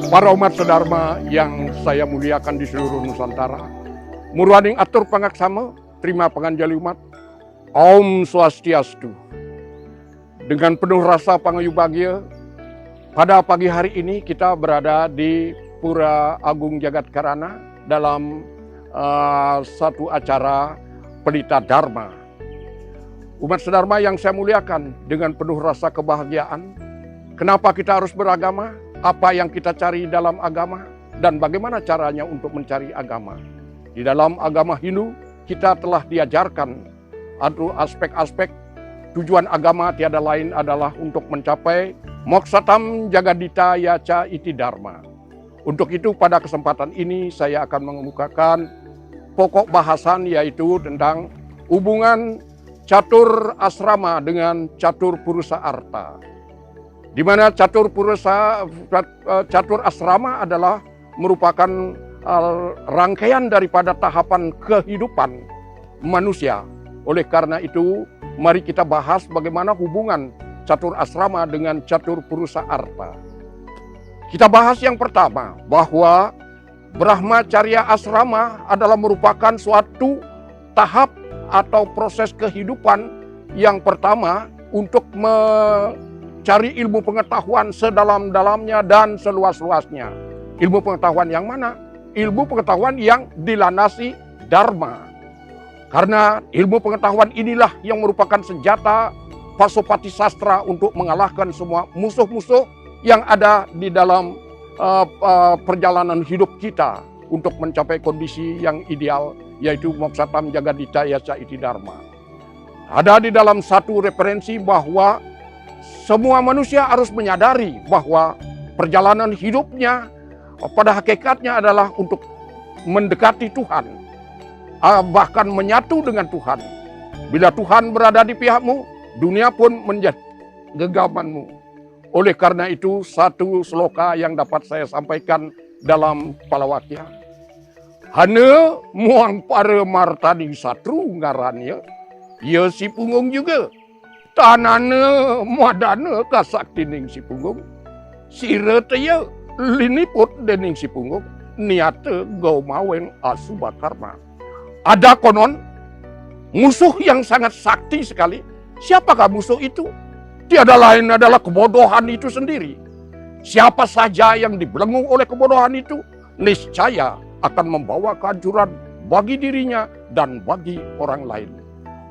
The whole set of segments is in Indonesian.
Para umat sedharma yang saya muliakan di seluruh Nusantara, murwaning atur pangaksama, terima panganjali umat, Om Swastiastu. Dengan penuh rasa pangayubagia, pada pagi hari ini kita berada di Pura Agung Jagat Karana dalam satu acara Pelita Dharma. Umat sedharma yang saya muliakan, dengan penuh rasa kebahagiaan, kenapa kita harus beragama? Apa yang kita cari dalam agama dan bagaimana caranya untuk mencari agama. Di dalam agama Hindu kita telah diajarkan aspek-aspek tujuan agama tiada lain adalah untuk mencapai moksatam jagadita yaca iti dharma. Untuk itu pada kesempatan ini saya akan mengemukakan pokok bahasan yaitu tentang hubungan catur asrama dengan catur purusa arta. Di mana catur asrama adalah merupakan rangkaian daripada tahapan kehidupan manusia. Oleh karena itu, mari kita bahas bagaimana hubungan catur asrama dengan catur purusa arta. Kita bahas yang pertama, bahwa Brahmacharya asrama adalah merupakan suatu tahap atau proses kehidupan yang pertama untuk cari ilmu pengetahuan sedalam-dalamnya dan seluas-luasnya. Ilmu pengetahuan yang mana? Ilmu pengetahuan yang dilandasi dharma. Karena ilmu pengetahuan inilah yang merupakan senjata Pasupati sastra untuk mengalahkan semua musuh-musuh yang ada di dalam perjalanan hidup kita untuk mencapai kondisi yang ideal, yaitu moksatam jagadita yaca iti dharma. Ada di dalam satu referensi bahwa semua manusia harus menyadari bahwa perjalanan hidupnya pada hakikatnya adalah untuk mendekati Tuhan, bahkan menyatu dengan Tuhan. Bila Tuhan berada di pihakmu, dunia pun menjadi genggamanmu. Oleh karena itu, satu sloka yang dapat saya sampaikan dalam Palawakya. Hane muang para martani satru ngarannya, ya si punggung juga. Tanane muadane kasakti ning si punggung, sire teye liniput dening si punggung, niate gau maweng asu bakarma. Ada konon musuh yang sangat sakti sekali. Siapakah musuh itu? Tiada lain adalah kebodohan itu sendiri. Siapa saja yang dibelenggu oleh kebodohan itu, niscaya akan membawa kehancuran bagi dirinya dan bagi orang lain.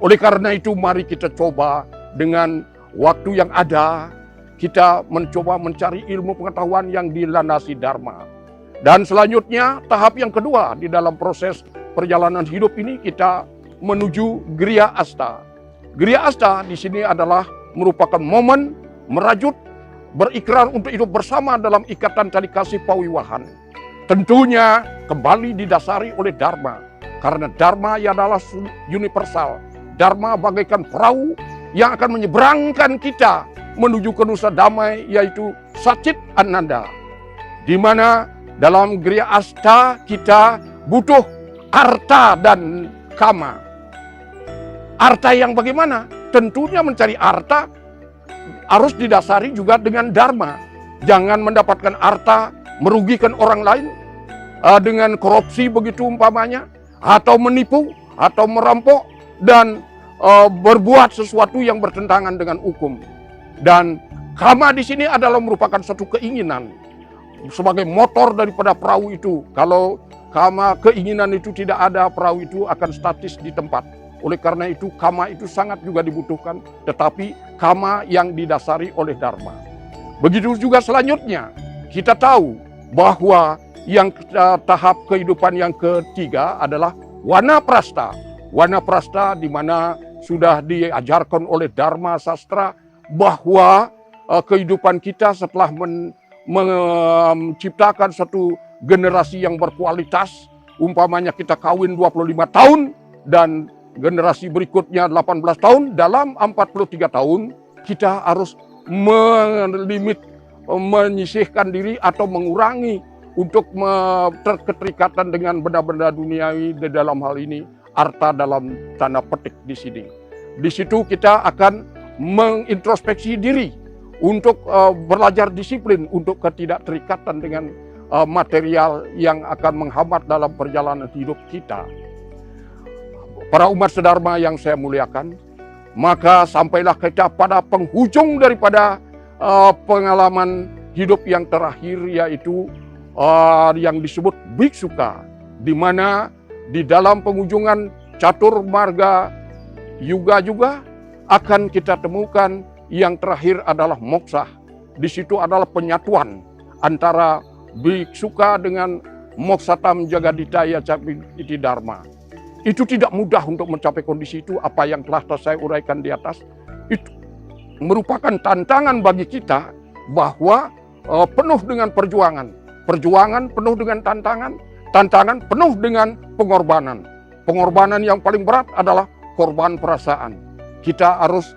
Oleh karena itu, mari kita coba dengan waktu yang ada, kita mencoba mencari ilmu pengetahuan yang dilandasi dharma. Dan selanjutnya, tahap yang kedua di dalam proses perjalanan hidup ini, kita menuju Griya Asta. Griya Asta di sini adalah merupakan momen merajut, berikrar untuk hidup bersama dalam ikatan tali kasih pawiwahan. Tentunya kembali didasari oleh dharma, karena dharma adalah universal. Dharma bagaikan perahu yang akan menyeberangkan kita menuju ke Nusa Damai, yaitu Sacit Ananda. Di mana dalam Griya Asta kita butuh arta dan kama. Arta yang bagaimana? Tentunya mencari arta harus didasari juga dengan dharma. Jangan mendapatkan arta merugikan orang lain dengan korupsi begitu umpamanya, atau menipu, atau merampok, dan berbuat sesuatu yang bertentangan dengan hukum. Dan kama di sini adalah merupakan satu keinginan sebagai motor daripada perahu itu. Kalau kama keinginan itu tidak ada, perahu itu akan statis di tempat. Oleh karena itu kama itu sangat juga dibutuhkan, tetapi kama yang didasari oleh dharma. Begitu juga selanjutnya, kita tahu bahwa yang tahap kehidupan yang ketiga adalah wanaprastha. Wanaprastha di mana sudah diajarkan oleh dharma sastra bahwa kehidupan kita setelah menciptakan satu generasi yang berkualitas. Umpamanya kita kawin 25 tahun dan generasi berikutnya 18 tahun, dalam 43 tahun kita harus menyisihkan diri atau mengurangi untuk keterikatan dengan benda-benda duniawi, di dalam hal ini harta dalam tanda petik di sini. Di situ kita akan mengintrospeksi diri untuk belajar disiplin untuk ketidakterikatan dengan material yang akan menghambat dalam perjalanan hidup kita. Para umat sedharma yang saya muliakan, maka sampailah kita pada penghujung daripada pengalaman hidup yang terakhir, yaitu yang disebut biksuka, di mana di dalam penghujungan catur marga yuga juga akan kita temukan yang terakhir adalah moksha. Di situ adalah penyatuan antara biksuka dengan moksatam jagadita yaca iti dharma. Itu tidak mudah untuk mencapai kondisi itu. Apa yang telah saya uraikan di atas itu merupakan tantangan bagi kita, bahwa penuh dengan perjuangan. Perjuangan penuh dengan tantangan penuh dengan pengorbanan. Pengorbanan yang paling berat adalah korban perasaan. Kita harus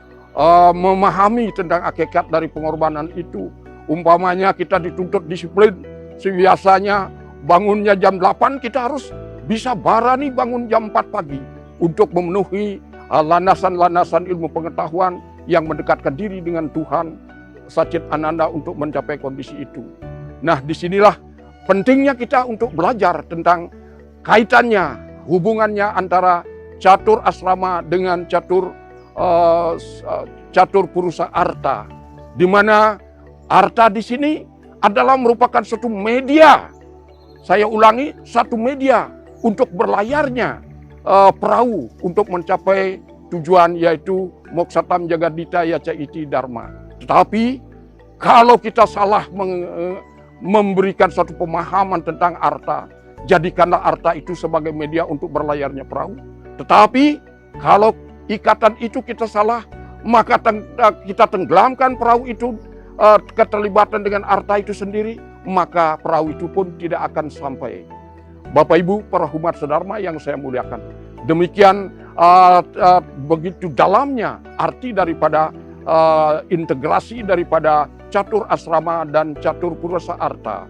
memahami tentang hakikat dari pengorbanan itu. Umpamanya kita dituntut disiplin, biasanya bangunnya jam 8, kita harus bisa berani bangun jam 4 pagi untuk memenuhi landasan-landasan ilmu pengetahuan yang mendekatkan diri dengan Tuhan Satchit Ananda untuk mencapai kondisi itu. Nah, disinilah pentingnya kita untuk belajar tentang kaitannya, hubungannya antara catur asrama dengan catur purusa arta, di mana arta di sini adalah merupakan suatu media. Saya ulangi, satu media untuk berlayarnya perahu untuk mencapai tujuan, yaitu moksatam jagadita yaca iti dharma. Tetapi kalau kita salah memberikan satu pemahaman tentang arta, jadikanlah arta itu sebagai media untuk berlayarnya perahu. Tetapi kalau ikatan itu kita salah, maka kita tenggelamkan perahu itu, keterlibatan dengan arta itu sendiri, maka perahu itu pun tidak akan sampai. Bapak Ibu para umat sedharma yang saya muliakan, demikian begitu dalamnya arti daripada integrasi daripada catur asrama dan catur purusa arta,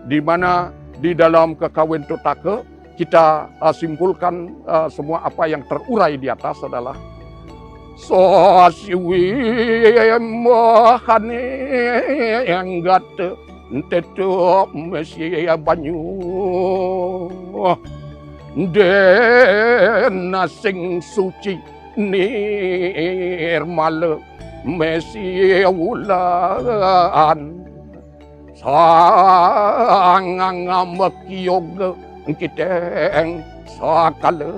di mana di dalam Kekawin Totake kita simpulkan semua apa yang terurai di atas adalah so siwi mohane yang gate tetu mesia banyu dena sing suci nirmala mesia wulan sangang makiyoga kiteng sakala.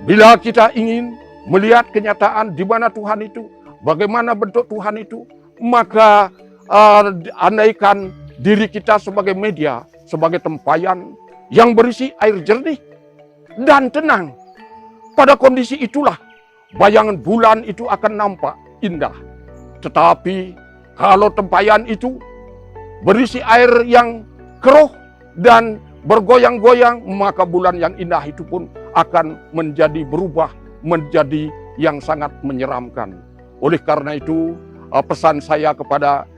Bila kita ingin melihat kenyataan di mana Tuhan itu, bagaimana bentuk Tuhan itu, maka andaikan diri kita sebagai media, sebagai tempayan yang berisi air jernih dan tenang. Pada kondisi itulah bayangan bulan itu akan nampak indah. Tetapi kalau tempayan itu berisi air yang keruh dan bergoyang-goyang, maka bulan yang indah itu pun akan menjadi berubah menjadi yang sangat menyeramkan. Oleh karena itu, pesan saya kepada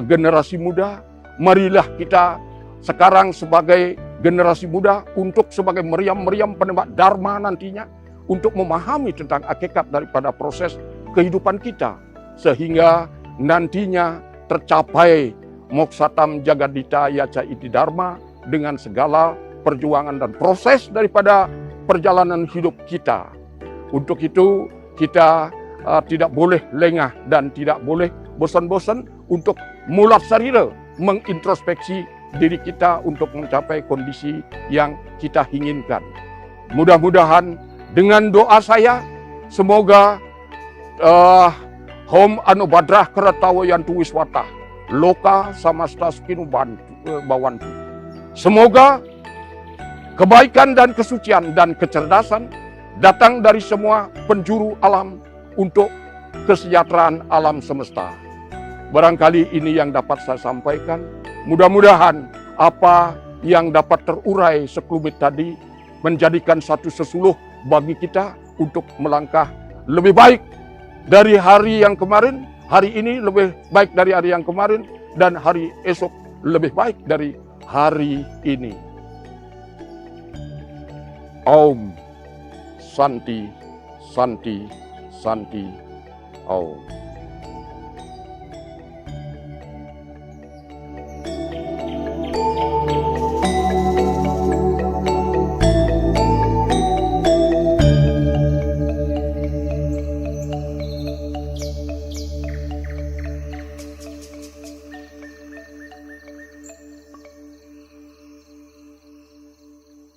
generasi muda, marilah kita sekarang sebagai generasi muda untuk sebagai meriam-meriam penempat dharma nantinya, untuk memahami tentang hakikat daripada proses kehidupan kita, sehingga nantinya tercapai moksatam jagadita yaca iti dharma dengan segala perjuangan dan proses daripada perjalanan hidup kita. Untuk itu kita tidak boleh lengah dan tidak boleh bosan-bosan untuk mulat sarira, mengintrospeksi diri kita untuk mencapai kondisi yang kita inginkan. Mudah-mudahan dengan doa saya, semoga Hom Anubadrah Keratawayantu Wiswata Loka Samasta Skinu Bawantu. Semoga kebaikan dan kesucian dan kecerdasan datang dari semua penjuru alam untuk kesejahteraan alam semesta. Barangkali ini yang dapat saya sampaikan. Mudah-mudahan apa yang dapat terurai sekelumit tadi menjadikan satu sesuluh bagi kita untuk melangkah lebih baik dari hari yang kemarin, hari ini lebih baik dari hari yang kemarin, dan hari esok lebih baik dari hari ini. Om Santi, Santi, Santi, Om.